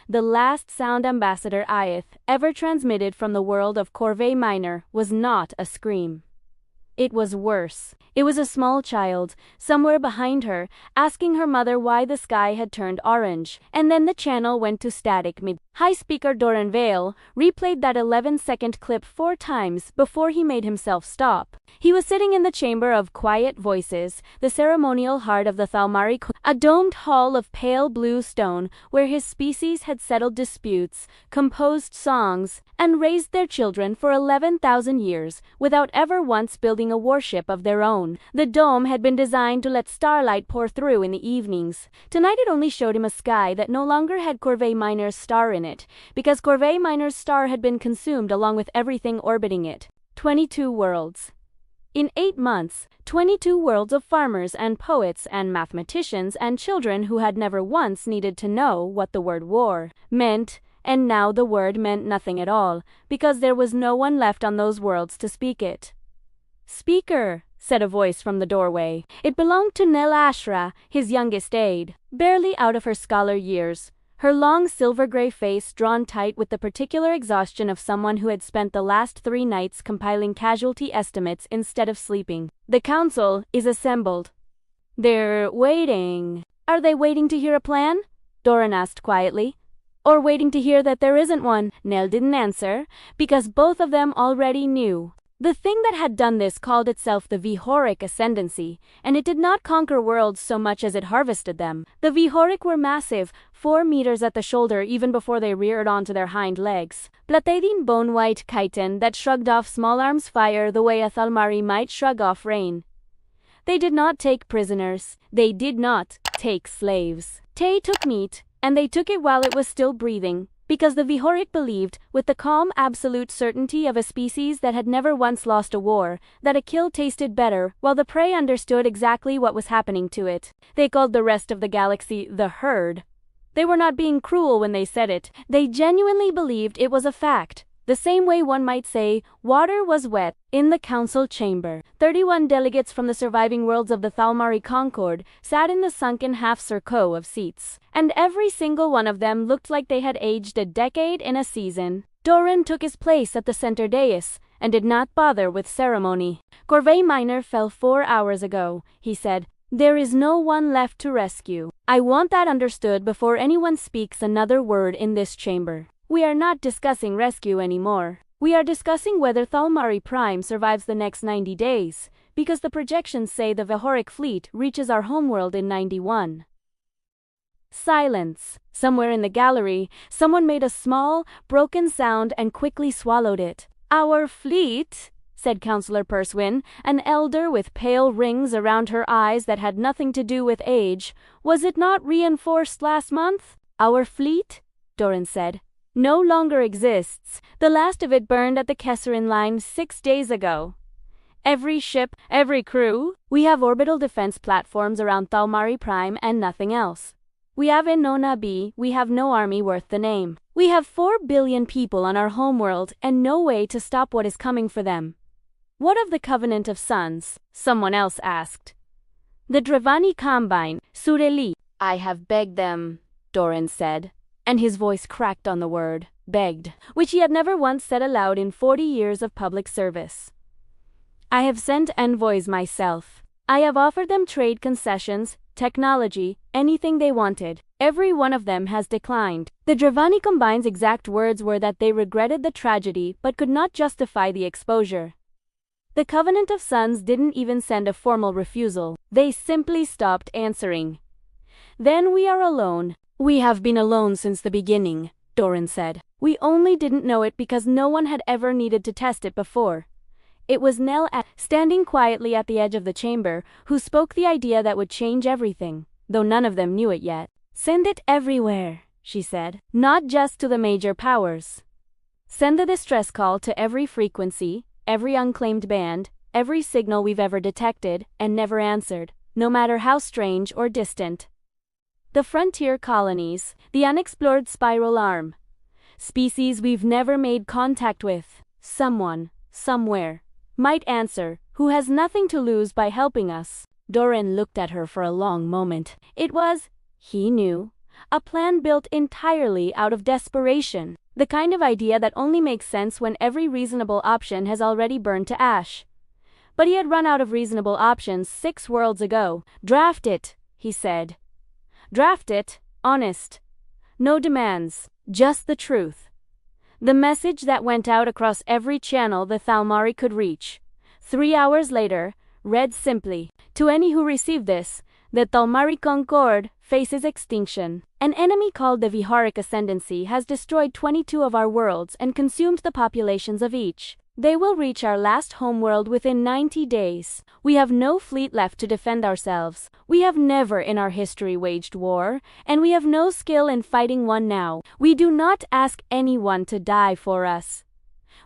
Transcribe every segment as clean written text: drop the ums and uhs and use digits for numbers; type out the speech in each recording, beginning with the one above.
The last sound Ambassador Ith ever transmitted from the world of Corvée Minor was not a scream. It was worse. It was a small child, somewhere behind her, asking her mother why the sky had turned orange, and then the channel went to static mid. High speaker Doran Vale replayed that 11-second clip 4 times before he made himself stop. He was sitting in the Chamber of Quiet Voices, the ceremonial heart of the Thalmari, a domed hall of pale blue stone where his species had settled disputes, composed songs, and raised their children for 11,000 years without ever once building a warship of their own. The dome had been designed to let starlight pour through in the evenings. Tonight it only showed him a sky that no longer had Corvée Minor's star in it, because Corvée Minor's star had been consumed along with everything orbiting it. 22 worlds. In 8 months, 22 worlds of farmers and poets and mathematicians and children who had never once needed to know what the word war meant, and now the word meant nothing at all, because there was no one left on those worlds to speak it. "Speaker," said a voice from the doorway. It belonged to Nell Ashra, his youngest aide, barely out of her scholar years, her long silver-gray face drawn tight with the particular exhaustion of someone who had spent the last 3 nights compiling casualty estimates instead of sleeping. "The council is assembled. They're waiting." "Are they waiting to hear a plan?" Doran asked quietly. "Or waiting to hear that there isn't one?" Nell didn't answer, because both of them already knew. The thing that had done this called itself the Vihoric Ascendancy, and it did not conquer worlds so much as it harvested them. The Vihoric were massive, 4 meters at the shoulder even before they reared onto their hind legs. Platadine bone-white chitin that shrugged off small arms fire the way a Thalmari might shrug off rain. They did not take prisoners. They did not take slaves. Tay took meat, and they took it while it was still breathing, because the Vihoric believed, with the calm absolute certainty of a species that had never once lost a war, that a kill tasted better, while the prey understood exactly what was happening to it. They called the rest of the galaxy the herd. They were not being cruel when they said it. They genuinely believed it was a fact, the same way one might say water was wet. In the council chamber, 31 delegates from the surviving worlds of the Thalmari Concord sat in the sunken half-circle of seats, and every single one of them looked like they had aged a decade in a season. Doran took his place at the center dais, and did not bother with ceremony. "Corvée Minor fell 4 hours ago," he said. "There is no one left to rescue. I want that understood before anyone speaks another word in this chamber. We are not discussing rescue anymore. We are discussing whether Thalmari Prime survives the next 90 days, because the projections say the Vihoric fleet reaches our homeworld in 91. Silence. Somewhere in the gallery, someone made a small, broken sound and quickly swallowed it. "Our fleet," said Councillor Perswin, an elder with pale rings around her eyes that had nothing to do with age. "Was it not reinforced last month?" "Our fleet," Doran said, "no longer exists. The last of it burned at the Kesserin line 6 days ago. Every ship, every crew. We have orbital defense platforms around Thalmari Prime and nothing else. We have Enona B, we have no army worth the name. We have 4 billion people on our homeworld and no way to stop what is coming for them." "What of the Covenant of Sons?" someone else asked. "The Drevani Combine, Sureli." "I have begged them," Doran said, and his voice cracked on the word, begged, which he had never once said aloud in 40 years of public service. "I have sent envoys myself. I have offered them trade concessions, technology, anything they wanted. Every one of them has declined." The Drevani Combine's exact words were that they regretted the tragedy but could not justify the exposure. The Covenant of Sons didn't even send a formal refusal. They simply stopped answering. "Then we are alone." "We have been alone since the beginning," Doran said. "We only didn't know it because no one had ever needed to test it before." It was Nell, standing quietly at the edge of the chamber, who spoke the idea that would change everything, though none of them knew it yet. "Send it everywhere," she said. "Not just to the major powers. Send the distress call to every frequency, every unclaimed band, every signal we've ever detected and never answered, no matter how strange or distant. The frontier colonies, the unexplored spiral arm. Species we've never made contact with. Someone, somewhere, might answer, who has nothing to lose by helping us." Doran looked at her for a long moment. It was, he knew, A plan built entirely out of desperation. The kind of idea that only makes sense when every reasonable option has already burned to ash. But he had run out of reasonable options 6 worlds ago. Draft it, he said. Draft it, honest. No demands, just the truth. The message that went out across every channel the Thalmari could reach. 3 hours later, read simply, to any who receive this, the Thalmari Concord faces extinction. An enemy called the Viharic Ascendancy has destroyed 22 of our worlds and consumed the populations of each. They will reach our last homeworld within 90 days. We have no fleet left to defend ourselves. We have never in our history waged war, and we have no skill in fighting one now. We do not ask anyone to die for us.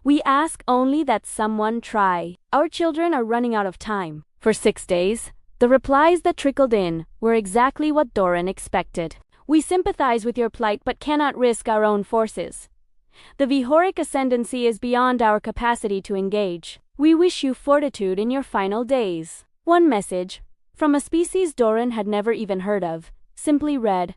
We ask only that someone try. Our children are running out of time. For 6 days, the replies that trickled in were exactly what Doran expected. We sympathize with your plight but cannot risk our own forces. The Vihoric Ascendancy is beyond our capacity to engage. We wish you fortitude in your final days. One message, from a species Doran had never even heard of, simply read,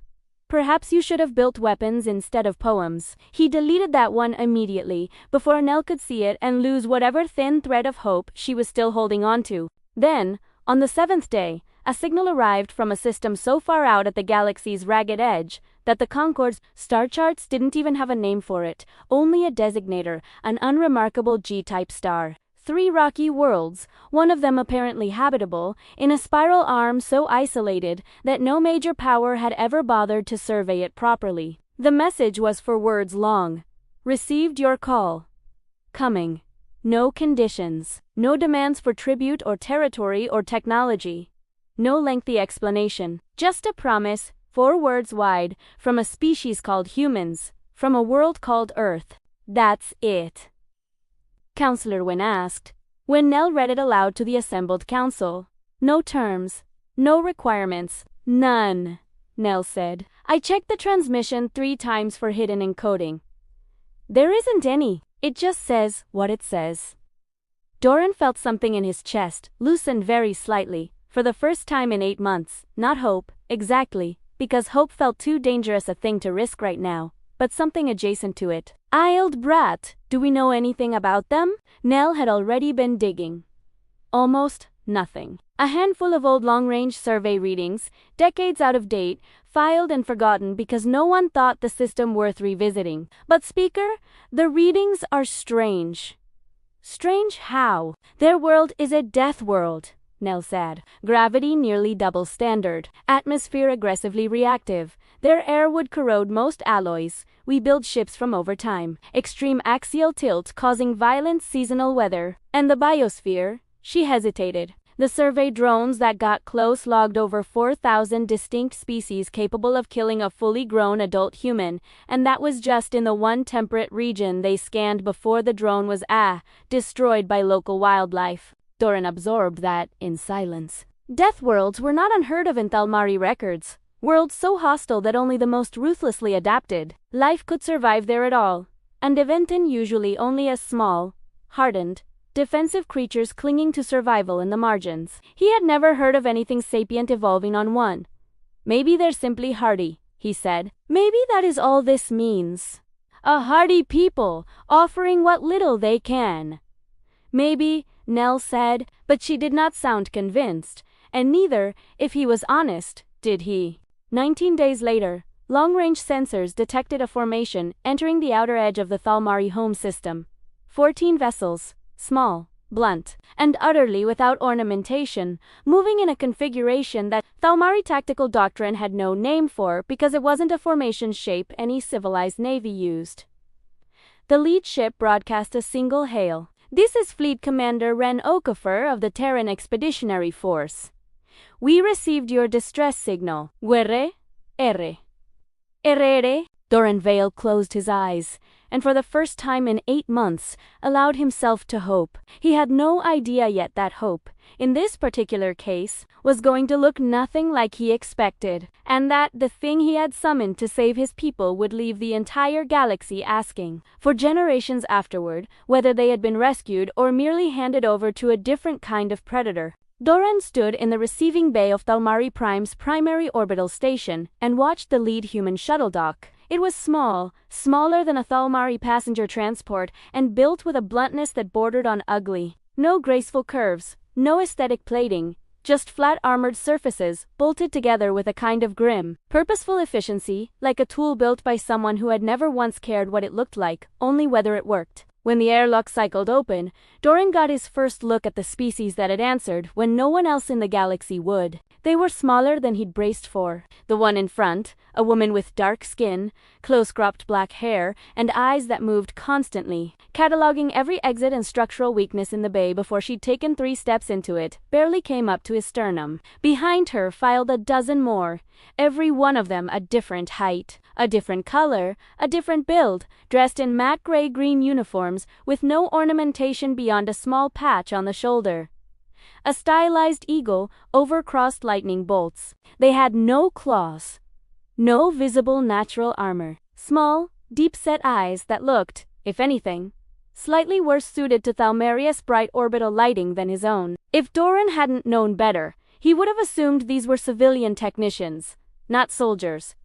"Perhaps you should have built weapons instead of poems." He deleted that one immediately, before Nell could see it and lose whatever thin thread of hope she was still holding on to. Then, on the 7th day, a signal arrived from a system so far out at the galaxy's ragged edge that the Concord's star charts didn't even have a name for it, only a designator, an unremarkable G-type star. 3 rocky worlds, one of them apparently habitable, in a spiral arm so isolated that no major power had ever bothered to survey it properly. The message was 4 words long. Received your call. Coming. No conditions. No demands for tribute or territory or technology. No lengthy explanation. Just a promise, 4 words wide, from a species called humans, from a world called Earth. That's it. Counselor Wynne asked, when Nell read it aloud to the assembled council. No terms. No requirements. None, Nell said. I checked the transmission 3 times for hidden encoding. There isn't any. It just says what it says. Doran felt something in his chest, loosened very slightly, for the first time in 8 months. Not hope, exactly, because hope felt too dangerous a thing to risk right now, but something adjacent to it. Isled brat, do we know anything about them? Nell had already been digging. Almost nothing. A handful of old long-range survey readings, decades out of date, filed and forgotten because no one thought the system worth revisiting. But Speaker, the readings are strange. Strange how? Their world is a death world, Nell said. Gravity nearly double standard. Atmosphere aggressively reactive. Their air would corrode most alloys. We build ships from over time. Extreme axial tilt causing violent seasonal weather. And the biosphere? She hesitated. The survey drones that got close logged over 4,000 distinct species capable of killing a fully grown adult human, and that was just in the one temperate region they scanned before the drone was destroyed by local wildlife. Doran absorbed that in silence. Death worlds were not unheard of in Thalmari records. Worlds so hostile that only the most ruthlessly adapted life could survive there at all, and Eventon usually only as small, hardened, defensive creatures clinging to survival in the margins. He had never heard of anything sapient evolving on one. Maybe they're simply hardy, he said. Maybe that is all this means. A hardy people, offering what little they can. Maybe, Nell said, but she did not sound convinced, and neither, if he was honest, did he. 19 days later, long-range sensors detected a formation entering the outer edge of the Thalmari home system. 14 vessels. Small, blunt, and utterly without ornamentation, moving in a configuration that Thalmari tactical doctrine had no name for because it wasn't a formation shape any civilized navy used. The lead ship broadcast a single hail. This is Fleet Commander Ren Okafor of the Terran Expeditionary Force. We received your distress signal. Guerre, erre. Errere. Doran Vale closed his eyes, and for the first time in 8 months, allowed himself to hope. He had no idea yet that hope, in this particular case, was going to look nothing like he expected, and that the thing he had summoned to save his people would leave the entire galaxy asking, for generations afterward, whether they had been rescued or merely handed over to a different kind of predator. Doran stood in the receiving bay of Thalmari Prime's primary orbital station and watched the lead human shuttle dock. It was small, smaller than a Thalmari passenger transport, and built with a bluntness that bordered on ugly. No graceful curves, no aesthetic plating, just flat armored surfaces, bolted together with a kind of grim, purposeful efficiency, like a tool built by someone who had never once cared what it looked like, only whether it worked. When the airlock cycled open, Doran got his first look at the species that had answered when no one else in the galaxy would. They were smaller than he'd braced for. The one in front, a woman with dark skin, close-cropped black hair, and eyes that moved constantly, cataloging every exit and structural weakness in the bay before she'd taken 3 steps into it, barely came up to his sternum. Behind her filed a dozen more, every one of them a different height, a different color, a different build, dressed in matte gray-green uniforms with no ornamentation beyond a small patch on the shoulder. A stylized eagle over crossed lightning bolts. They had no claws, no visible natural armor. Small, deep-set eyes that looked, if anything, slightly worse suited to Thalmaria's bright orbital lighting than his own. If Doran hadn't known better, he would have assumed these were civilian technicians, not soldiers.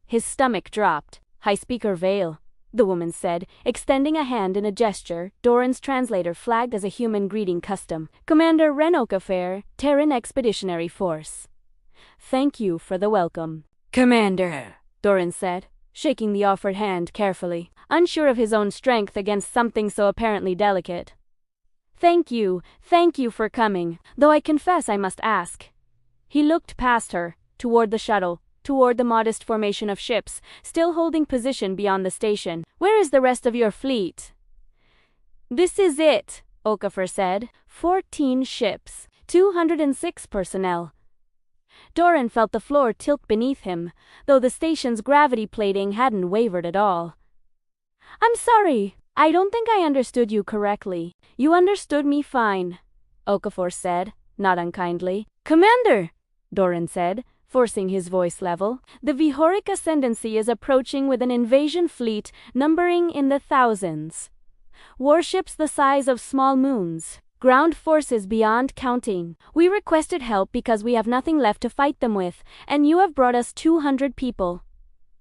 His stomach dropped. "High Speaker Vale," the woman said, extending a hand in a gesture Doran's translator flagged as a human greeting custom. "Commander Renokafair, Terran Expeditionary Force. Thank you for the welcome." "Commander," Doran said, shaking the offered hand carefully, unsure of his own strength against something so apparently delicate. Thank you for coming, though I confess I must ask." He looked past her, toward the shuttle, toward the modest formation of ships, still holding position beyond the station. "Where is the rest of your fleet?" "This is it," Okafor said. 14 ships, 206 personnel. Doran felt the floor tilt beneath him, though the station's gravity plating hadn't wavered at all. "I'm sorry, I don't think I understood you correctly." "You understood me fine," Okafor said, not unkindly. "Commander," Doran said, forcing his voice level, "the Vihoric Ascendancy is approaching with an invasion fleet numbering in the thousands. Warships the size of small moons. Ground forces beyond counting. We requested help because we have nothing left to fight them with, and you have brought us 200 people."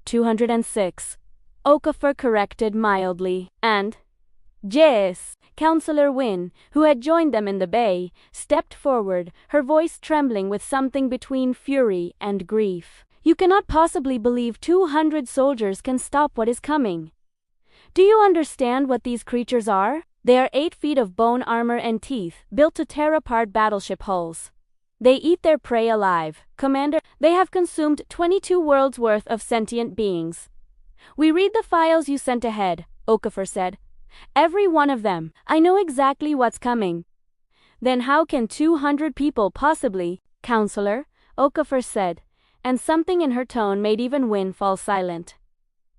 206. Okafor corrected mildly. "And yes." Counselor Wynne, who had joined them in the bay, stepped forward, her voice trembling with something between fury and grief. "You cannot possibly believe 200 soldiers can stop what is coming. Do you understand what these creatures are? They are 8 feet of bone armor and teeth, built to tear apart battleship hulls. They eat their prey alive, Commander. They have consumed 22 worlds worth of sentient beings." "We read the files you sent ahead," Okafor said. "Every one of them. I know exactly what's coming." "Then how can 200 people possibly?" "Counselor," Okafor said, and something in her tone made even Wynne fall silent.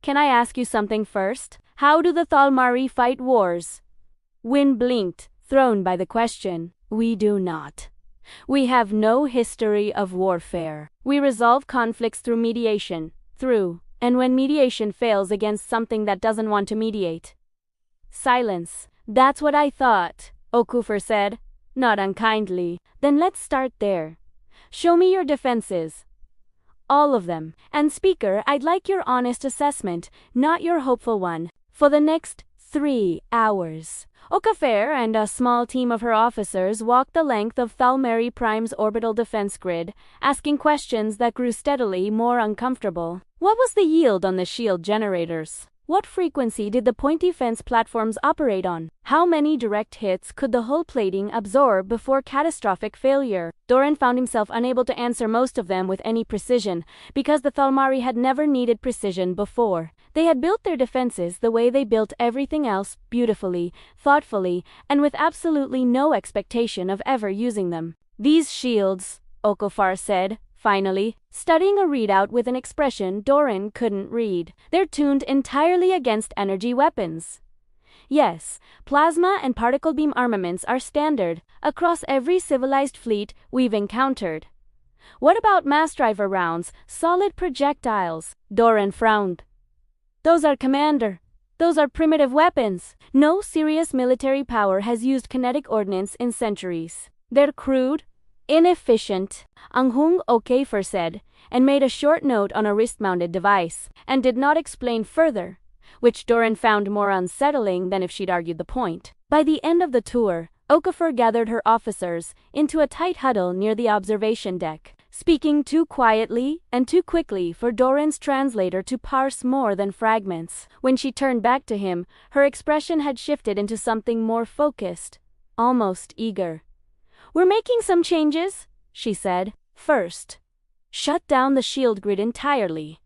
"Can I ask you something first? How do the Thalmari fight wars?" Wynne blinked, thrown by the question. "We do not. We have no history of warfare. We resolve conflicts through mediation, and when mediation fails against something that doesn't want to mediate." Silence. "That's what I thought," Okafor said, not unkindly. "Then let's start there. Show me your defenses. All of them. And Speaker, I'd like your honest assessment, not your hopeful one. For the next 3 hours." Okafor and a small team of her officers walked the length of Thalmari Prime's orbital defense grid, asking questions that grew steadily more uncomfortable. What was the yield on the shield generators? What frequency did the point defense platforms operate on? How many direct hits could the hull plating absorb before catastrophic failure? Doran found himself unable to answer most of them with any precision, because the Thalmari had never needed precision before. They had built their defenses the way they built everything else, beautifully, thoughtfully, and with absolutely no expectation of ever using them. "These shields," Okafor said, finally, studying a readout with an expression Doran couldn't read. "They're tuned entirely against energy weapons. Yes, plasma and particle beam armaments are standard across every civilized fleet we've encountered. What about mass driver rounds, solid projectiles?" Doran frowned. "Those are Commander. Those are primitive weapons. No serious military power has used kinetic ordnance in centuries. They're crude, Inefficient, Ang Hung Okafer said, and made a short note on a wrist-mounted device, and did not explain further, which Doran found more unsettling than if she'd argued the point. By the end of the tour, Okafor gathered her officers into a tight huddle near the observation deck, speaking too quietly and too quickly for Doran's translator to parse more than fragments. When she turned back to him, her expression had shifted into something more focused, almost eager. "We're making some changes," she said. "First, shut down the shield grid entirely."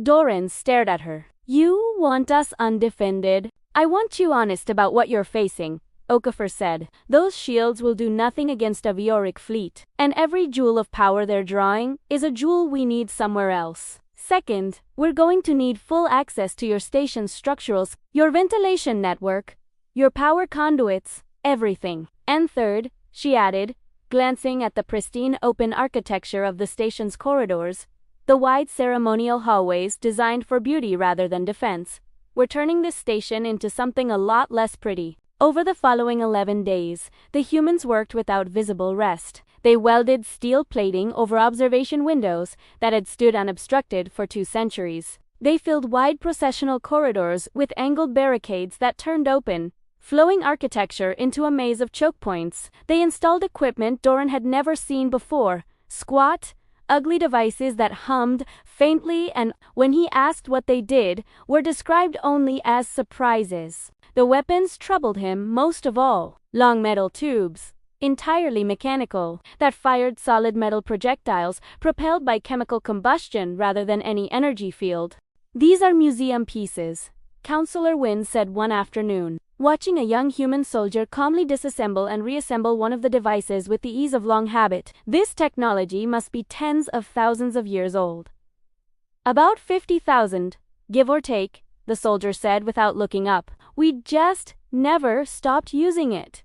Doran stared at her. "You want us undefended? I want you honest about what you're facing," Okafor said. "Those shields will do nothing against a Vioric fleet, and every joule of power they're drawing is a joule we need somewhere else. Second, we're going to need full access to your station's structurals, your ventilation network, your power conduits, everything. And third," she added, glancing at the pristine open architecture of the station's corridors, the wide ceremonial hallways designed for beauty rather than defense, "we're turning this station into something a lot less pretty." Over the following 11 days, the humans worked without visible rest. They welded steel plating over observation windows that had stood unobstructed for 2 centuries. They filled wide processional corridors with angled barricades that turned open, flowing architecture into a maze of choke points. They installed equipment Doran had never seen before, squat, ugly devices that hummed faintly and, when he asked what they did, were described only as surprises. The weapons troubled him most of all. Long metal tubes, entirely mechanical, that fired solid metal projectiles propelled by chemical combustion rather than any energy field. "These are museum pieces," Counselor Wynne said one afternoon, watching a young human soldier calmly disassemble and reassemble one of the devices with the ease of long habit. "This technology must be tens of thousands of years old." "About 50,000, give or take," the soldier said without looking up. "We just never stopped using it."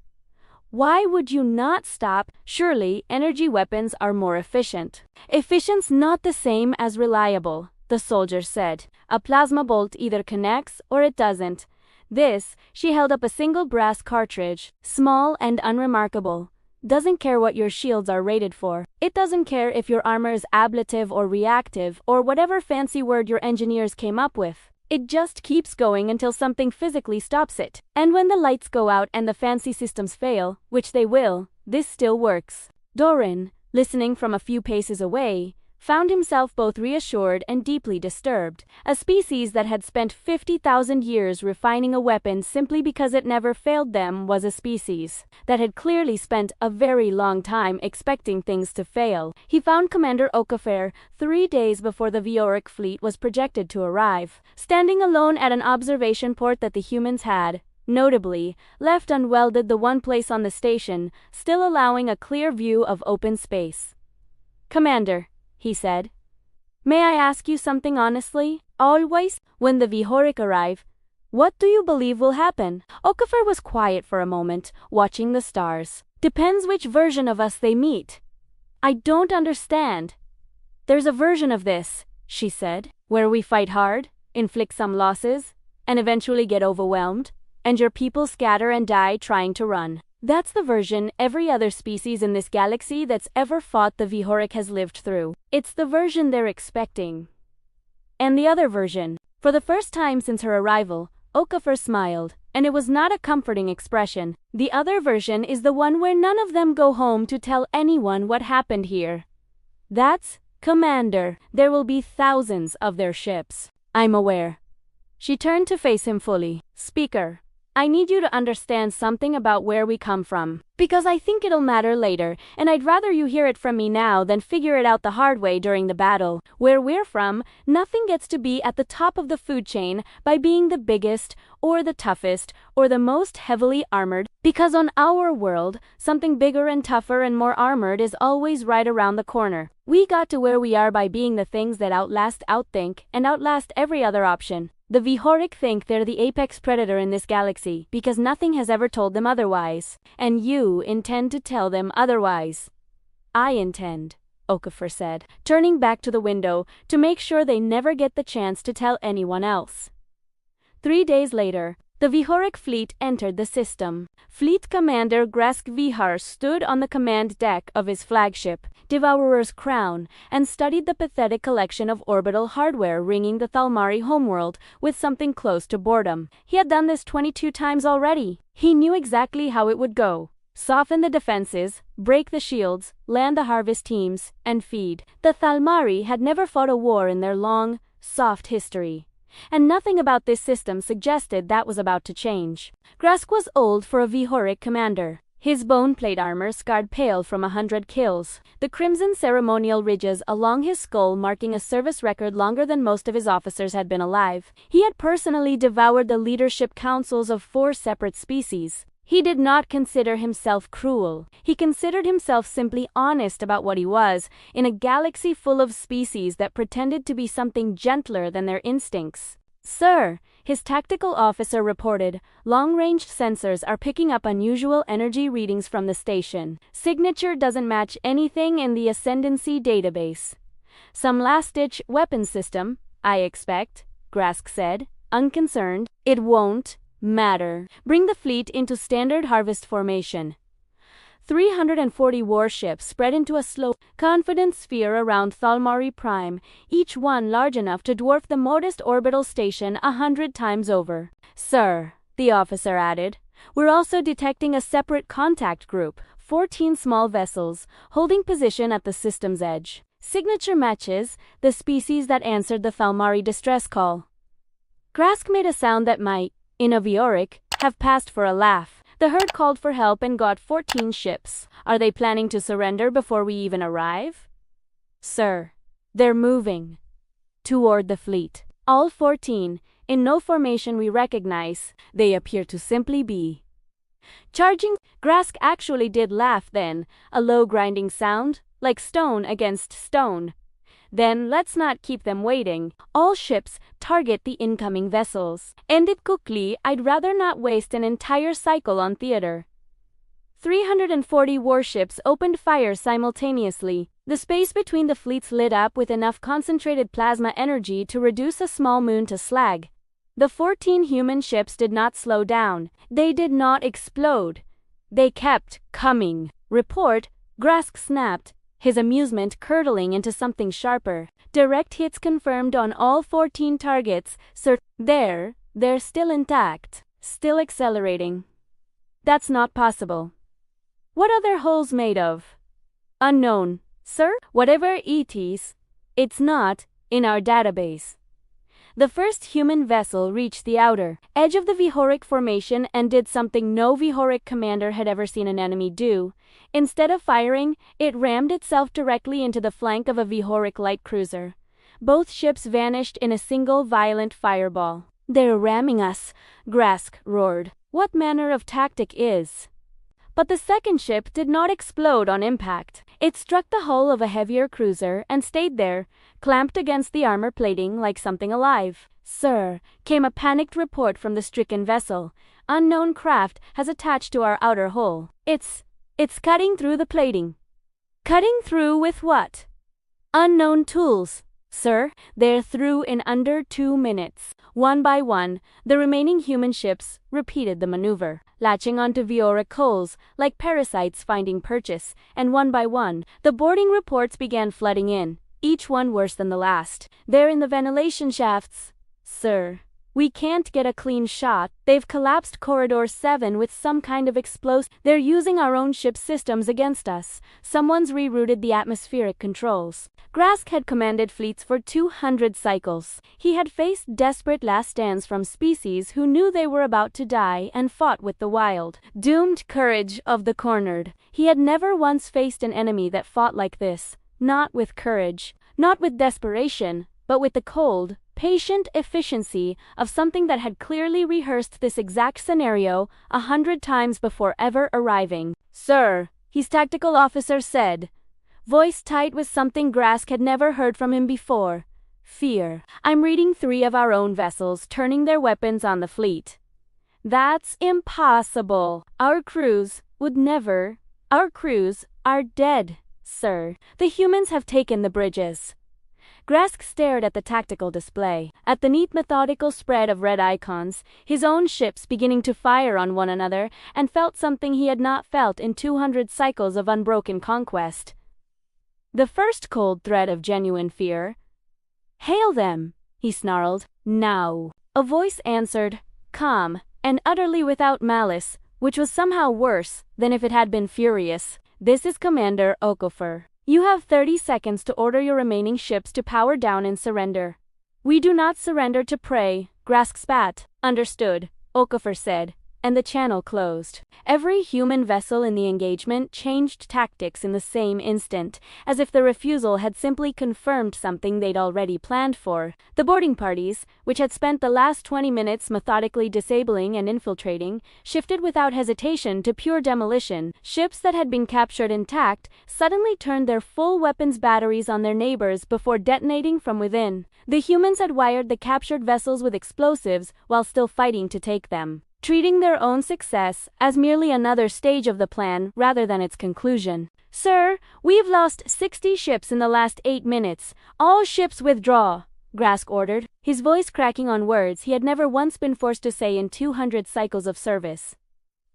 "Why would you not stop? Surely energy weapons are more efficient." "Efficient's not the same as reliable," the soldier said. "A plasma bolt either connects or it doesn't. This," she held up a single brass cartridge, small and unremarkable, "doesn't care what your shields are rated for. It doesn't care if your armor is ablative or reactive or whatever fancy word your engineers came up with. It just keeps going until something physically stops it. And when the lights go out and the fancy systems fail, which they will, this still works." Doran, listening from a few paces away, found himself both reassured and deeply disturbed. A species that had spent 50,000 years refining a weapon simply because it never failed them was a species that had clearly spent a very long time expecting things to fail. He found Commander Okafer 3 days before the Vioric fleet was projected to arrive, standing alone at an observation port that the humans had, notably, left unwelded, the one place on the station still allowing a clear view of open space. "Commander," he said, "may I ask you something honestly? Always, when the Vihoric arrive, what do you believe will happen?" Okafor was quiet for a moment, watching the stars. "Depends which version of us they meet." "I don't understand." "There's a version of this," she said, "where we fight hard, inflict some losses, and eventually get overwhelmed, and your people scatter and die trying to run. That's the version every other species in this galaxy that's ever fought the Vihoric has lived through. It's the version they're expecting. And the other version." For the first time since her arrival, Okafor smiled, and it was not a comforting expression. "The other version is the one where none of them go home to tell anyone what happened here. That's, Commander, there will be thousands of their ships." "I'm aware." She turned to face him fully. "Speaker, I need you to understand something about where we come from, because I think it'll matter later, and I'd rather you hear it from me now than figure it out the hard way during the battle. Where we're from, nothing gets to be at the top of the food chain by being the biggest, or the toughest, or the most heavily armored, because on our world, something bigger and tougher and more armored is always right around the corner. We got to where we are by being the things that outthink, and outlast every other option. The Vihoric think they're the apex predator in this galaxy because nothing has ever told them otherwise. And you intend to tell them otherwise." "I intend," Okafor said, turning back to the window to make sure they never get the chance to tell anyone else. 3 days later, The Vihoric fleet entered the system. Fleet Commander Grask Vihar stood on the command deck of his flagship, Devourer's Crown, and studied the pathetic collection of orbital hardware ringing the Thalmari homeworld with something close to boredom. He had done this 22 times already. He knew exactly how it would go. Soften the defenses, break the shields, land the harvest teams, and feed. The Thalmari had never fought a war in their long, soft history, and nothing about this system suggested that was about to change. Grask was old for a Vihoric commander. His bone plate armor scarred pale from 100 kills, the crimson ceremonial ridges along his skull marking a service record longer than most of his officers had been alive. He had personally devoured the leadership councils of 4 separate species. He did not consider himself cruel. He considered himself simply honest about what he was, in a galaxy full of species that pretended to be something gentler than their instincts. "Sir," his tactical officer reported, "long-range sensors are picking up unusual energy readings from the station. Signature doesn't match anything in the Ascendancy database." "Some last-ditch weapon system, I expect," Grask said, unconcerned. "It won't matter. Bring the fleet into standard harvest formation." 340 warships spread into a slow, confident sphere around Thalmari Prime, each one large enough to dwarf the modest orbital station 100 times over. "Sir," the officer added, "we're also detecting a separate contact group, 14 small vessels, holding position at the system's edge. Signature matches the species that answered the Thalmari distress call." Grask made a sound that might, in a Vihoric, have passed for a laugh. "The herd called for help and got 14 ships. Are they planning to surrender before we even arrive?" "Sir, they're moving toward the fleet. All 14, in no formation we recognize. They appear to simply be charging." Grask actually did laugh then, a low grinding sound, like stone against stone. "Then let's not keep them waiting. All ships target the incoming vessels. End it quickly. I'd rather not waste an entire cycle on theater." 340 warships opened fire simultaneously. The space between the fleets lit up with enough concentrated plasma energy to reduce a small moon to slag. The 14 human ships did not slow down. They did not explode. They kept coming. "Report," Grask snapped, his amusement curdling into something sharper. "Direct hits confirmed on all 14 targets, sir." They're still intact, still accelerating." "That's not possible." "What are their hulls made of?" "Unknown, sir. Whatever it is, it's not in our database." The first human vessel reached the outer edge of the Vihoric formation and did something no Vihoric commander had ever seen an enemy do. Instead of firing, it rammed itself directly into the flank of a Vihoric light cruiser. Both ships vanished in a single violent fireball. "They're ramming us," Grask roared. "What manner of tactic is?" But the second ship did not explode on impact. It struck the hull of a heavier cruiser and stayed there, clamped against the armor plating like something alive. "Sir," came a panicked report from the stricken vessel. "Unknown craft has attached to our outer hull. It's cutting through the plating." "Cutting through with what?" "Unknown tools, sir. They're through in under 2 minutes." One by one, the remaining human ships repeated the maneuver, latching onto Vihoric hulls like parasites finding purchase, and one by one, the boarding reports began flooding in, each one worse than the last. "They're in the ventilation shafts, sir. We can't get a clean shot. They've collapsed Corridor 7 with some kind of explosive. They're using our own ship systems against us. Someone's rerouted the atmospheric controls." Grask had commanded fleets for 200 cycles. He had faced desperate last stands from species who knew they were about to die and fought with the wild, doomed courage of the cornered. He had never once faced an enemy that fought like this, not with courage, not with desperation, but with the cold, patient efficiency of something that had clearly rehearsed this exact scenario 100 times before ever arriving. "Sir," his tactical officer said, voice tight with something Grask had never heard from him before. "Fear. I'm reading 3 of our own vessels turning their weapons on the fleet." "That's impossible. Our crews would never. Our crews are dead, sir. The humans have taken the bridges." Grask stared at the tactical display, at the neat methodical spread of red icons, his own ships beginning to fire on one another, and felt something he had not felt in 200 cycles of unbroken conquest. The first cold thread of genuine fear. "Hail them," he snarled. "Now." A voice answered, calm, and utterly without malice, which was somehow worse than if it had been furious. "This is Commander Okafor. You have 30 seconds to order your remaining ships to power down and surrender." "We do not surrender to prey," Grask spat. "Understood," Okafor said, and the channel closed. Every human vessel in the engagement changed tactics in the same instant, as if the refusal had simply confirmed something they'd already planned for. The boarding parties, which had spent the last 20 minutes methodically disabling and infiltrating, shifted without hesitation to pure demolition. Ships that had been captured intact suddenly turned their full weapons batteries on their neighbors before detonating from within. The humans had wired the captured vessels with explosives while still fighting to take them, treating their own success as merely another stage of the plan rather than its conclusion. "Sir, we've lost 60 ships in the last 8 minutes. All ships withdraw," Grask ordered, his voice cracking on words he had never once been forced to say in 200 cycles of service.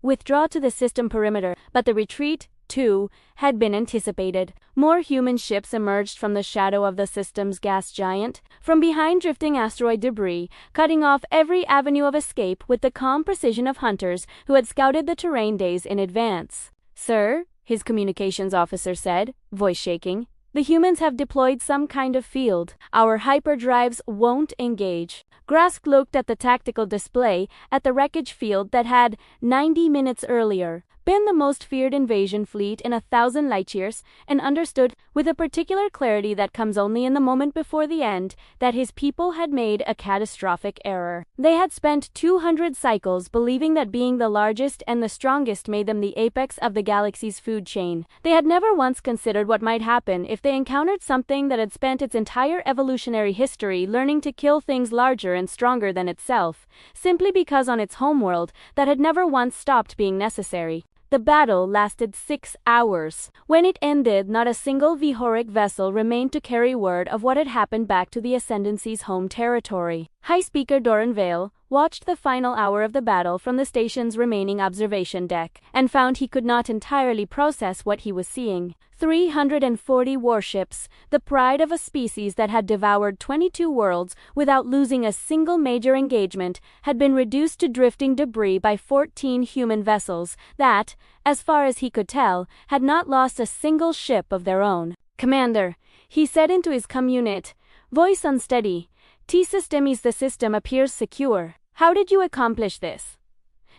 Withdraw to the system perimeter, but the retreat, too, had been anticipated. More human ships emerged from the shadow of the system's gas giant, from behind drifting asteroid debris, cutting off every avenue of escape with the calm precision of hunters who had scouted the terrain days in advance. "Sir," his communications officer said, voice shaking, "the humans have deployed some kind of field. Our hyperdrives won't engage." Grask looked at the tactical display at the wreckage field that had, 90 minutes earlier, been the most feared invasion fleet in 1,000 light-years, and understood, with a particular clarity that comes only in the moment before the end, that his people had made a catastrophic error. They had spent 200 cycles believing that being the largest and the strongest made them the apex of the galaxy's food chain. They had never once considered what might happen if they encountered something that had spent its entire evolutionary history learning to kill things larger and stronger than itself, simply because on its homeworld that had never once stopped being necessary. The battle lasted 6 hours. When it ended, not a single Vihoric vessel remained to carry word of what had happened back to the Ascendancy's home territory. High Speaker Doran Vale watched the final hour of the battle from the station's remaining observation deck, and found he could not entirely process what he was seeing. 340 warships, the pride of a species that had devoured 22 worlds without losing a single major engagement, had been reduced to drifting debris by 14 human vessels that, as far as he could tell, had not lost a single ship of their own. "Commander," he said into his communit, voice unsteady, "T-Systemis, the system appears secure. How did you accomplish this?"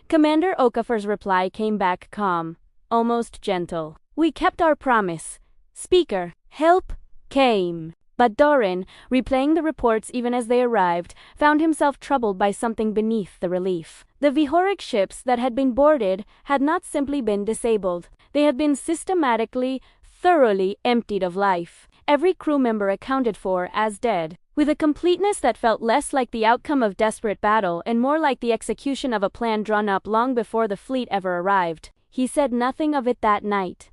Commander Okafor's reply came back calm, almost gentle. "We kept our promise. Speaker, help came." But Doran, replaying the reports even as they arrived, found himself troubled by something beneath the relief. The Vihoric ships that had been boarded had not simply been disabled. They had been systematically, thoroughly emptied of life. Every crew member accounted for as dead, with a completeness that felt less like the outcome of desperate battle and more like the execution of a plan drawn up long before the fleet ever arrived. He said nothing of it that night.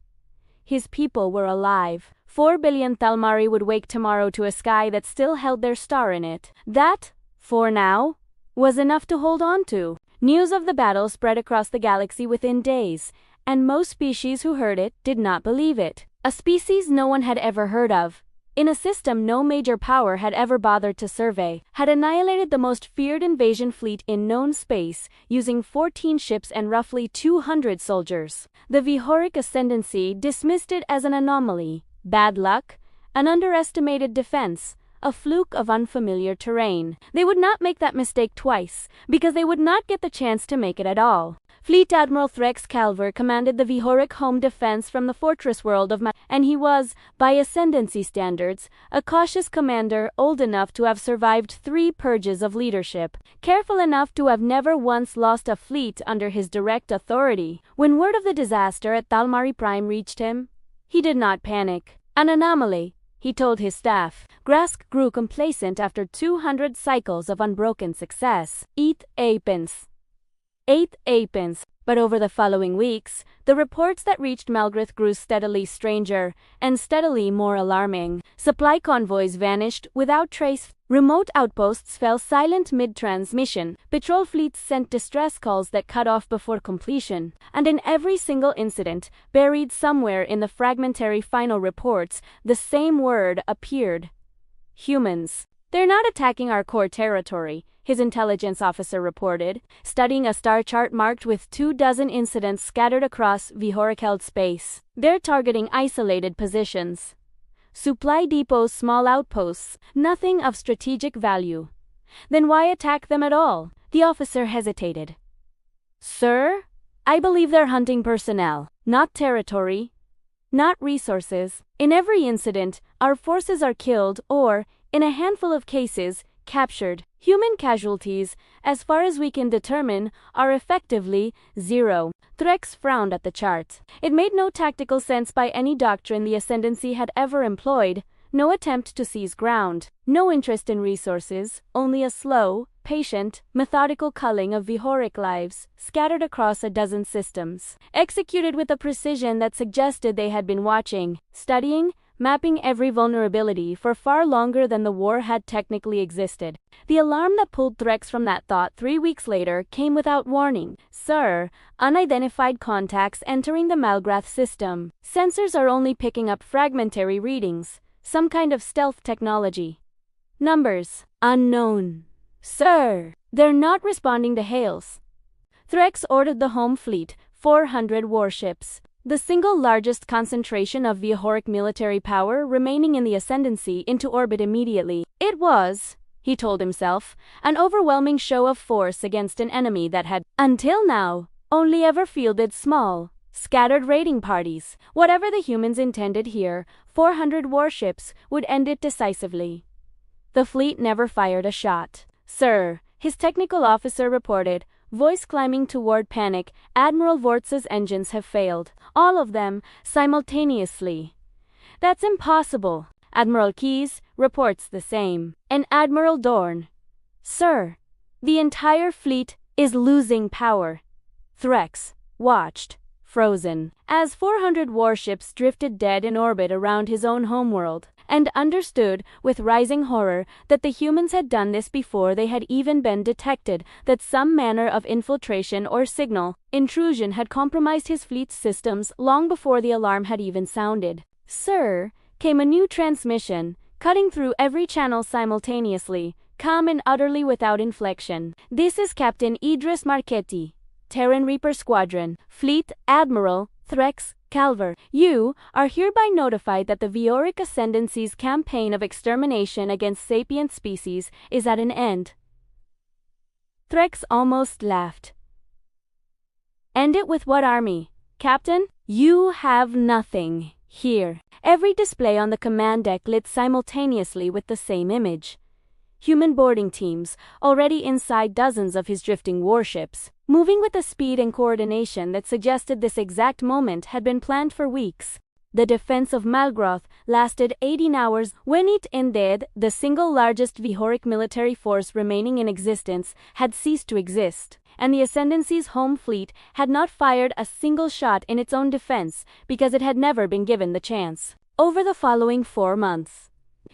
His people were alive. 4 billion Thalmari would wake tomorrow to a sky that still held their star in it. That, for now, was enough to hold on to. News of the battle spread across the galaxy within days, and most species who heard it did not believe it. A species no one had ever heard of, in a system no major power had ever bothered to survey, had annihilated the most feared invasion fleet in known space, using 14 ships and roughly 200 soldiers. The Vihoric Ascendancy dismissed it as an anomaly, bad luck, an underestimated defense, a fluke of unfamiliar terrain. They would not make that mistake twice, because they would not get the chance to make it at all. Fleet Admiral Threx Calver commanded the Vihoric home defense from the fortress world of and he was, by Ascendancy standards, a cautious commander old enough to have survived 3 purges of leadership, careful enough to have never once lost a fleet under his direct authority. When word of the disaster at Thalmari Prime reached him, he did not panic. An anomaly, he told his staff. Grask grew complacent after 200 cycles of unbroken success. 8 Apens. But over the following weeks, the reports that reached Malgrath grew steadily stranger and steadily more alarming. Supply convoys vanished without trace. Remote outposts fell silent mid-transmission. Patrol fleets sent distress calls that cut off before completion. And in every single incident, buried somewhere in the fragmentary final reports, the same word appeared: humans. They're not attacking our core territory, his intelligence officer reported, studying a star chart marked with 24 incidents scattered across Vihoric-held space. They're targeting isolated positions. Supply depots, small outposts, nothing of strategic value. Then why attack them at all? The officer hesitated. Sir, I believe they're hunting personnel, not territory, not resources. In every incident, our forces are killed or, in a handful of cases, captured. Human casualties, as far as we can determine, are effectively zero. Threx frowned at the chart. It made no tactical sense by any doctrine the Ascendancy had ever employed, no attempt to seize ground, no interest in resources, only a slow, patient, methodical culling of Vihoric lives, scattered across a dozen systems, executed with a precision that suggested they had been watching, studying, mapping every vulnerability for far longer than the war had technically existed. The alarm that pulled Threx from that thought 3 weeks later came without warning. Sir, unidentified contacts entering the Malgrath system. Sensors are only picking up fragmentary readings, some kind of stealth technology. Numbers, unknown. Sir, they're not responding to hails. Threx ordered the home fleet, 400 warships, the single largest concentration of Vihoric military power remaining in the Ascendancy, into orbit immediately. It was, he told himself, an overwhelming show of force against an enemy that had, until now, only ever fielded small, scattered raiding parties. Whatever the humans intended here, 400 warships would end it decisively. The fleet never fired a shot. Sir, his technical officer reported, voice climbing toward panic, Admiral Vortz's engines have failed. All of them, simultaneously. That's impossible. Admiral Keyes reports the same. And Admiral Dorn. Sir, the entire fleet is losing power. Threx watched, frozen, as 400 warships drifted dead in orbit around his own homeworld, and understood, with rising horror, that the humans had done this before they had even been detected, that some manner of infiltration or signal intrusion had compromised his fleet's systems long before the alarm had even sounded. Sir, came a new transmission, cutting through every channel simultaneously, calm and utterly without inflection. This is Captain Idris Marchetti, Terran Reaper Squadron, Fleet Admiral Threx Calver. You are hereby notified that the Vihoric Ascendancy's campaign of extermination against sapient species is at an end. Threx almost laughed. End it with what army, Captain? You have nothing here. Every display on the command deck lit simultaneously with the same image. Human boarding teams, already inside dozens of his drifting warships, moving with a speed and coordination that suggested this exact moment had been planned for weeks. The defense of Malgrath lasted 18 hours. When it ended, the single largest Vihoric military force remaining in existence had ceased to exist, and the Ascendancy's home fleet had not fired a single shot in its own defense because it had never been given the chance. Over the following 4 months,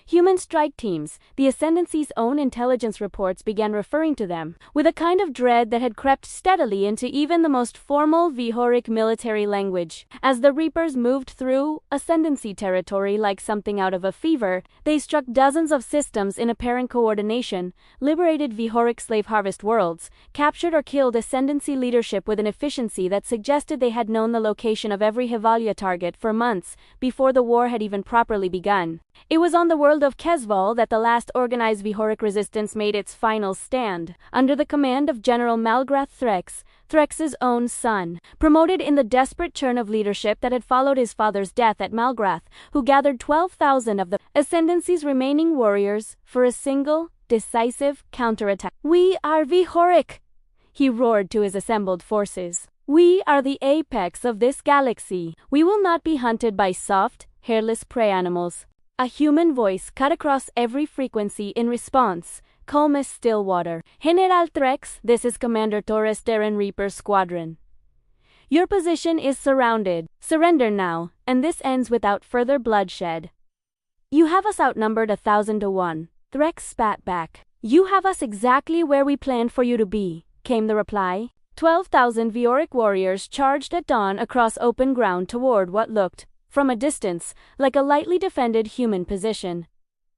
human strike teams, the Ascendancy's own intelligence reports began referring to them, with a kind of dread that had crept steadily into even the most formal Vihoric military language. As the Reapers moved through Ascendancy territory like something out of a fever, they struck dozens of systems in apparent coordination, liberated Vihoric slave harvest worlds, captured or killed Ascendancy leadership with an efficiency that suggested they had known the location of every HFY target for months before the war had even properly begun. It was on the world of Kesval that the last organized Vihoric resistance made its final stand, under the command of General Malgrath Threx, Threx's own son, promoted in the desperate churn of leadership that had followed his father's death at Malgrath, who gathered 12,000 of the Ascendancy's remaining warriors for a single, decisive counterattack. "We are Vihoric!" he roared to his assembled forces. "We are the apex of this galaxy. We will not be hunted by soft, hairless prey animals." A human voice cut across every frequency in response, calm as still water. "General Threx, this is Commander Torres, Terran Reaper Squadron. Your position is surrounded. Surrender now, and this ends without further bloodshed. You have us outnumbered 1,000 to 1. Threx spat back. You have us exactly where we planned for you to be, came the reply. 12,000 Vioric warriors charged at dawn across open ground toward what looked, from a distance, like a lightly defended human position.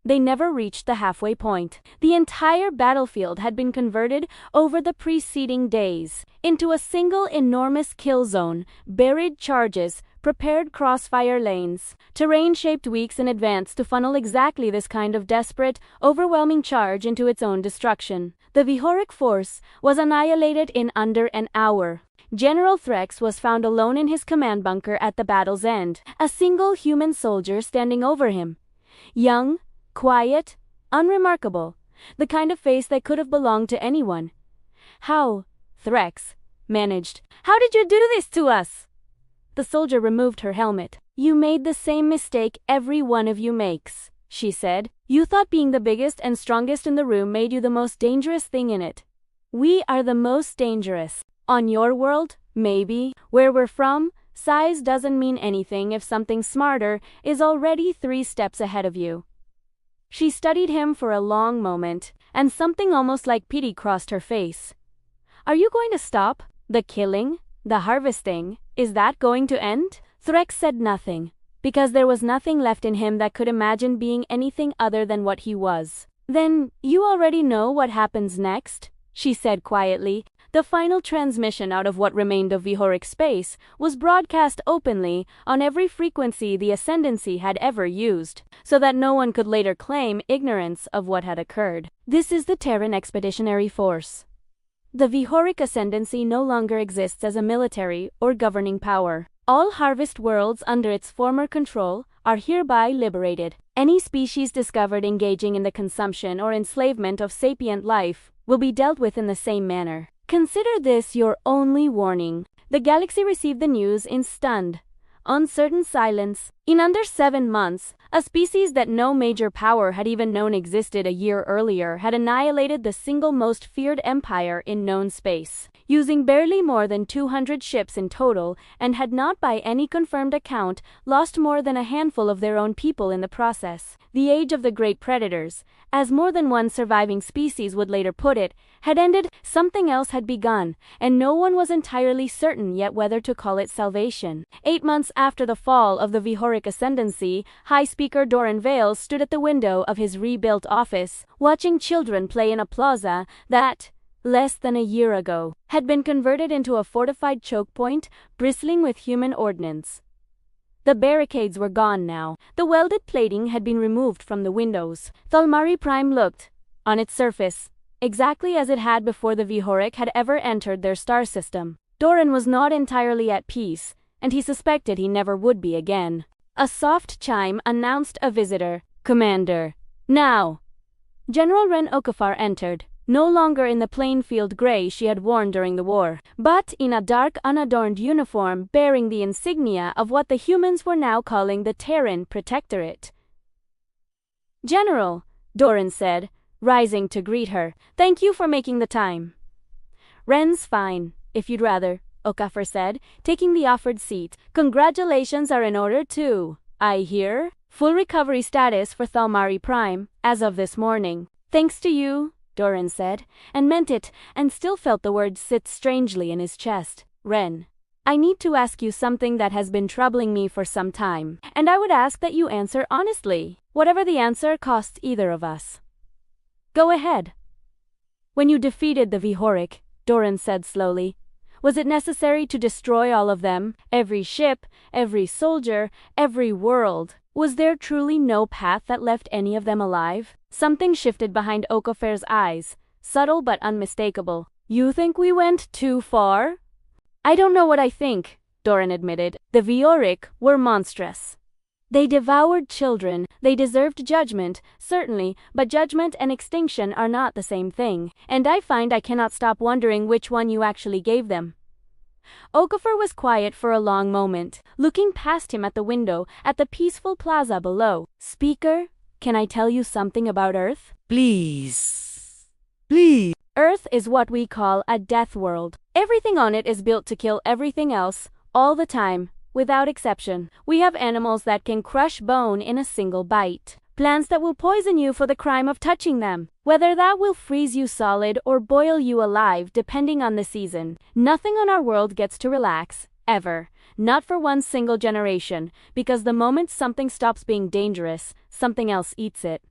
They never reached the halfway point. The entire battlefield had been converted over the preceding days into a single enormous kill zone, buried charges, prepared crossfire lanes. Terrain shaped weeks in advance to funnel exactly this kind of desperate, overwhelming charge into its own destruction. The Vihoric force was annihilated in under an hour. General Threx was found alone in his command bunker at the battle's end, a single human soldier standing over him. Young, quiet, unremarkable, the kind of face that could have belonged to anyone. How, Threx managed. How did you do this to us? The soldier removed her helmet. You made the same mistake every one of you makes, she said. You thought being the biggest and strongest in the room made you the most dangerous thing in it. We are the most dangerous. On your world, maybe. Where we're from, size doesn't mean anything if something smarter is already 3 steps ahead of you. She studied him for a long moment, and something almost like pity crossed her face. Are you going to stop? The killing? The harvesting? Is that going to end? Threx said nothing, because there was nothing left in him that could imagine being anything other than what he was. Then, you already know what happens next, she said quietly. The final transmission out of what remained of Vihoric space was broadcast openly on every frequency the Ascendancy had ever used, so that no one could later claim ignorance of what had occurred. This is the Terran Expeditionary Force. The Vihoric Ascendancy no longer exists as a military or governing power. All harvest worlds under its former control are hereby liberated. Any species discovered engaging in the consumption or enslavement of sapient life will be dealt with in the same manner. Consider this your only warning. The galaxy received the news in stunned, uncertain silence. In under 7 months, a species that no major power had even known existed a year earlier had annihilated the single most feared empire in known space, using barely more than 200 ships in total, and had not by any confirmed account lost more than a handful of their own people in the process. The age of the great predators, as more than one surviving species would later put it, had ended. Something else had begun, and no one was entirely certain yet whether to call it salvation. 8 months after the fall of the Vihoric Ascendancy, High Speaker Doran Vales stood at the window of his rebuilt office, watching children play in a plaza that, less than a year ago, had been converted into a fortified choke point, bristling with human ordnance. The barricades were gone now. The welded plating had been removed from the windows. Thalmari Prime looked, on its surface, exactly as it had before the Vihoric had ever entered their star system. Doran was not entirely at peace, and he suspected he never would be again. A soft chime announced a visitor. Commander. Now! General Ren Okafar entered, no longer in the plain field gray she had worn during the war, but in a dark unadorned uniform bearing the insignia of what the humans were now calling the Terran Protectorate. General, Doran said, rising to greet her, thank you for making the time. Ren's fine, if you'd rather, Okafar said, taking the offered seat. Congratulations are in order too, I hear. Full recovery status for Thalmari Prime, as of this morning. Thanks to you, Doran said, and meant it, and still felt the words sit strangely in his chest. Ren, I need to ask you something that has been troubling me for some time, and I would ask that you answer honestly, whatever the answer costs either of us. Go ahead. When you defeated the Vihoric, Doran said slowly, was it necessary to destroy all of them, every ship, every soldier, every world? Was there truly no path that left any of them alive? Something shifted behind Okafar's eyes, subtle but unmistakable. You think we went too far? I don't know what I think, Doran admitted. The Vihoric were monstrous. They devoured children. They deserved judgment, certainly, but judgment and extinction are not the same thing, and I find I cannot stop wondering which one you actually gave them. Okafar was quiet for a long moment, looking past him at the window, at the peaceful plaza below. Speaker, can I tell you something about Earth? Please. Please. Earth is what we call a death world. Everything on it is built to kill everything else, all the time, without exception. We have animals that can crush bone in a single bite. Plants that will poison you for the crime of touching them. Whether that will freeze you solid or boil you alive depending on the season. Nothing on our world gets to relax, ever. Not for one single generation, because the moment something stops being dangerous, something else eats it.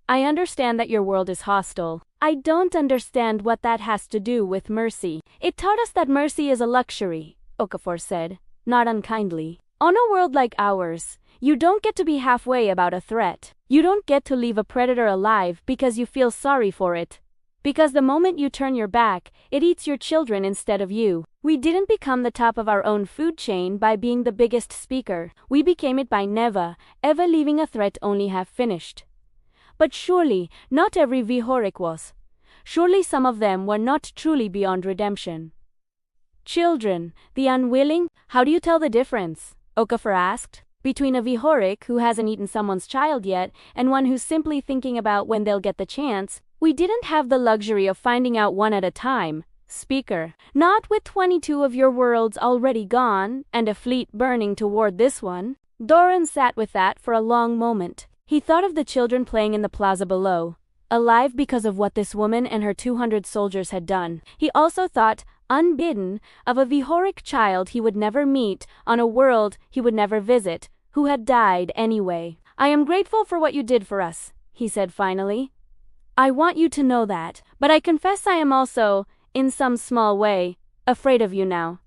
I understand that your world is hostile. I don't understand what that has to do with mercy. It taught us that mercy is a luxury, Okafor said, not unkindly. On a world like ours, you don't get to be halfway about a threat. You don't get to leave a predator alive because you feel sorry for it. Because the moment you turn your back, it eats your children instead of you. We didn't become the top of our own food chain by being the biggest speaker. We became it by never, ever leaving a threat only half finished. But surely, not every Vihorik was. Surely some of them were not truly beyond redemption. Children, the unwilling, how do you tell the difference? Okafor asked. Between a Vihorik who hasn't eaten someone's child yet and one who's simply thinking about when they'll get the chance. We didn't have the luxury of finding out one at a time, speaker. Not with 22 of your worlds already gone and a fleet burning toward this one. Doran sat with that for a long moment. He thought of the children playing in the plaza below, alive because of what this woman and her 200 soldiers had done. He also thought, unbidden, of a Vihorik child he would never meet on a world he would never visit, who had died anyway. I am grateful for what you did for us, he said finally. I want you to know that, but I confess I am also, in some small way, afraid of you now.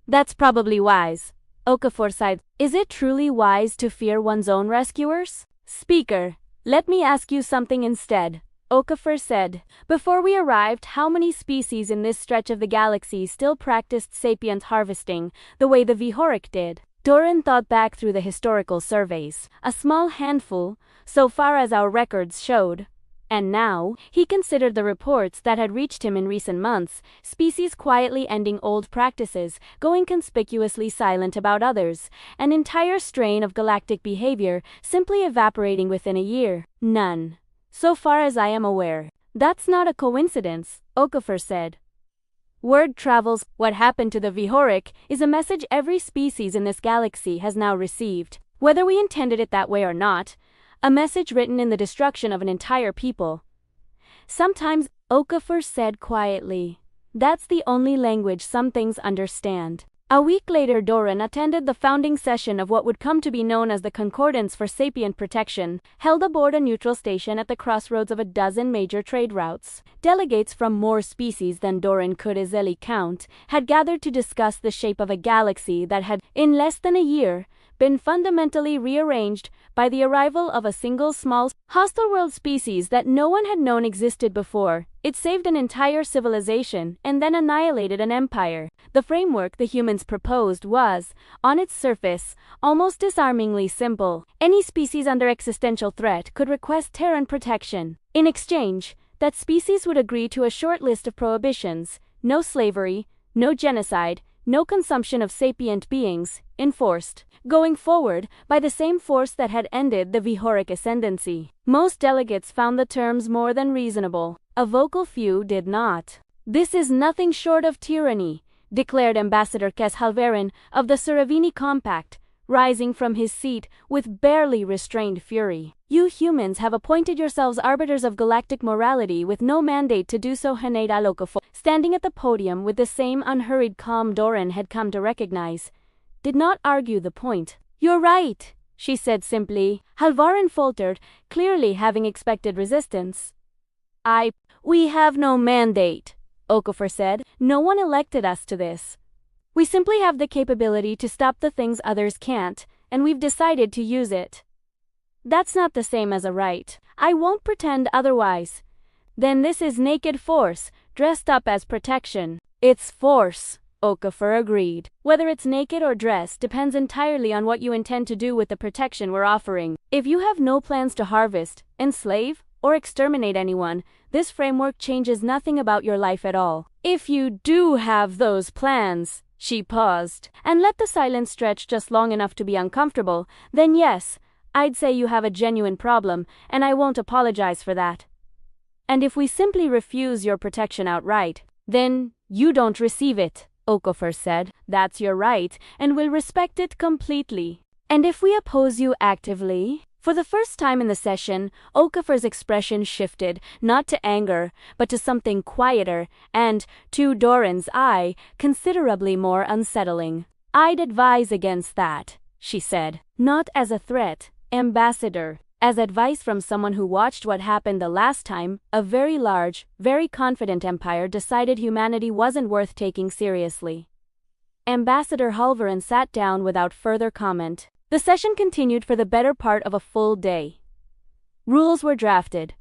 That's probably wise, Okafor sighed. Is it truly wise to fear one's own rescuers? Speaker, let me ask you something instead, Okafor said. Before we arrived, how many species in this stretch of the galaxy still practiced sapient harvesting, the way the Vihorik did? Doran thought back through the historical surveys. A small handful, so far as our records showed. And now, he considered the reports that had reached him in recent months, species quietly ending old practices, going conspicuously silent about others, an entire strain of galactic behavior simply evaporating within a year. None. So far as I am aware. That's not a coincidence, Okafor said. Word travels. What happened to the Vihorik is a message every species in this galaxy has now received. Whether we intended it that way or not, a message written in the destruction of an entire people. Sometimes, Okafor said quietly, that's the only language some things understand. A week later, Doran attended the founding session of what would come to be known as the Concordance for Sapient Protection, held aboard a neutral station at the crossroads of a dozen major trade routes. Delegates from more species than Doran could easily count had gathered to discuss the shape of a galaxy that had, in less than a year, been fundamentally rearranged by the arrival of a single small, hostile world species that no one had known existed before. It saved an entire civilization and then annihilated an empire. The framework the humans proposed was, on its surface, almost disarmingly simple. Any species under existential threat could request Terran protection. In exchange, that species would agree to a short list of prohibitions: no slavery, no genocide, no consumption of sapient beings, enforced, going forward, by the same force that had ended the Vihorik ascendancy. Most delegates found the terms more than reasonable. A vocal few did not. This is nothing short of tyranny, declared Ambassador Keshalverin of the Suravini Compact, rising from his seat with barely restrained fury. You humans have appointed yourselves arbiters of galactic morality with no mandate to do so. Haneda Okafor, standing at the podium with the same unhurried calm Doran had come to recognize, did not argue the point. You're right, she said simply. Halvarin faltered, clearly having expected resistance. We have no mandate, Okafor said. No one elected us to this. We simply have the capability to stop the things others can't, and we've decided to use it. That's not the same as a right. I won't pretend otherwise. Then this is naked force, dressed up as protection. It's force, Okafor agreed. Whether it's naked or dressed depends entirely on what you intend to do with the protection we're offering. If you have no plans to harvest, enslave, or exterminate anyone, this framework changes nothing about your life at all. If you do have those plans, she paused, and let the silence stretch just long enough to be uncomfortable, then yes, I'd say you have a genuine problem, and I won't apologize for that. And if we simply refuse your protection outright, then you don't receive it, Okafor said. That's your right, and we'll respect it completely. And if we oppose you actively? For the first time in the session, Okafor's expression shifted, not to anger, but to something quieter, and, to Doran's eye, considerably more unsettling. I'd advise against that, she said. Not as a threat, Ambassador. As advice from someone who watched what happened the last time, a very large, very confident empire decided humanity wasn't worth taking seriously. Ambassador Halvoran sat down without further comment. The session continued for the better part of a full day. Rules were drafted.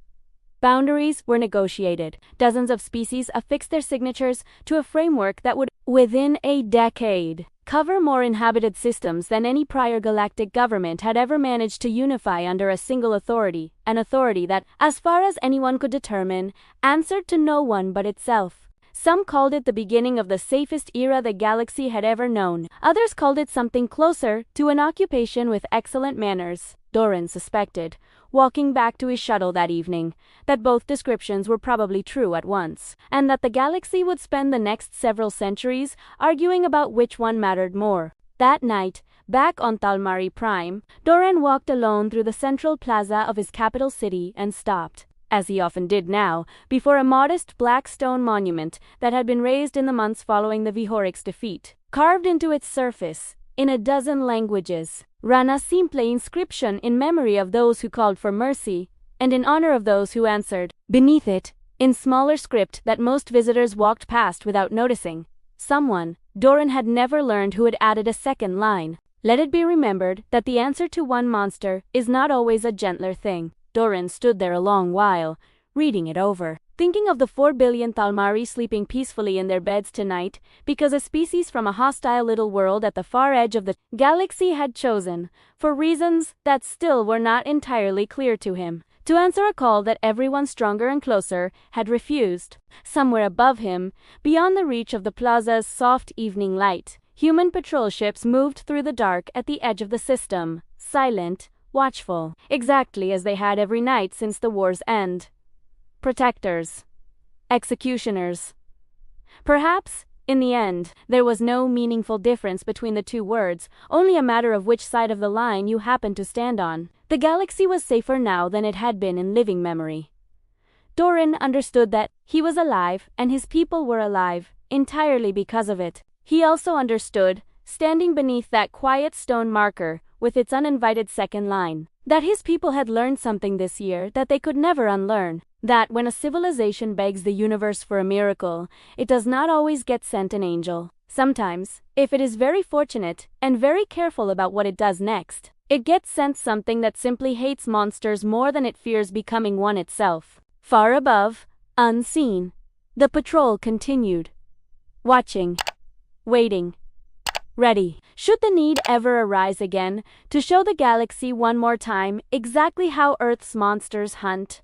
Boundaries were negotiated. Dozens of species affixed their signatures to a framework that would, within a decade, cover more inhabited systems than any prior galactic government had ever managed to unify under a single authority, an authority that, as far as anyone could determine, answered to no one but itself. Some called it the beginning of the safest era the galaxy had ever known. Others called it something closer to an occupation with excellent manners. Doran suspected, walking back to his shuttle that evening, that both descriptions were probably true at once, and that the galaxy would spend the next several centuries arguing about which one mattered more. That night, back on Talmari Prime, Doran walked alone through the central plaza of his capital city and stopped, as he often did now, before a modest black stone monument that had been raised in the months following the Vihoric's defeat. Carved into its surface, in a dozen languages, ran a simple inscription in memory of those who called for mercy, and in honor of those who answered. Beneath it, in smaller script that most visitors walked past without noticing, someone, Doran had never learned who had added a second line. Let it be remembered that the answer to one monster is not always a gentler thing. Doran stood there a long while, reading it over, thinking of the 4 billion Thalmari sleeping peacefully in their beds tonight because a species from a hostile little world at the far edge of the galaxy had chosen, for reasons that still were not entirely clear to him, to answer a call that everyone stronger and closer had refused. Somewhere above him, beyond the reach of the plaza's soft evening light, human patrol ships moved through the dark at the edge of the system, silent, watchful, exactly as they had every night since the war's end. Protectors. Executioners. Perhaps, in the end, there was no meaningful difference between the two words, only a matter of which side of the line you happened to stand on. The galaxy was safer now than it had been in living memory. Doran understood that he was alive and his people were alive, entirely because of it. He also understood, standing beneath that quiet stone marker, with its uninvited second line, that his people had learned something this year that they could never unlearn, that when a civilization begs the universe for a miracle, it does not always get sent an angel. Sometimes, if it is very fortunate and very careful about what it does next, it gets sent something that simply hates monsters more than it fears becoming one itself. Far above, unseen, the patrol continued. Watching. Waiting. Ready, should the need ever arise again, to show the galaxy one more time exactly how Earth's monsters hunt.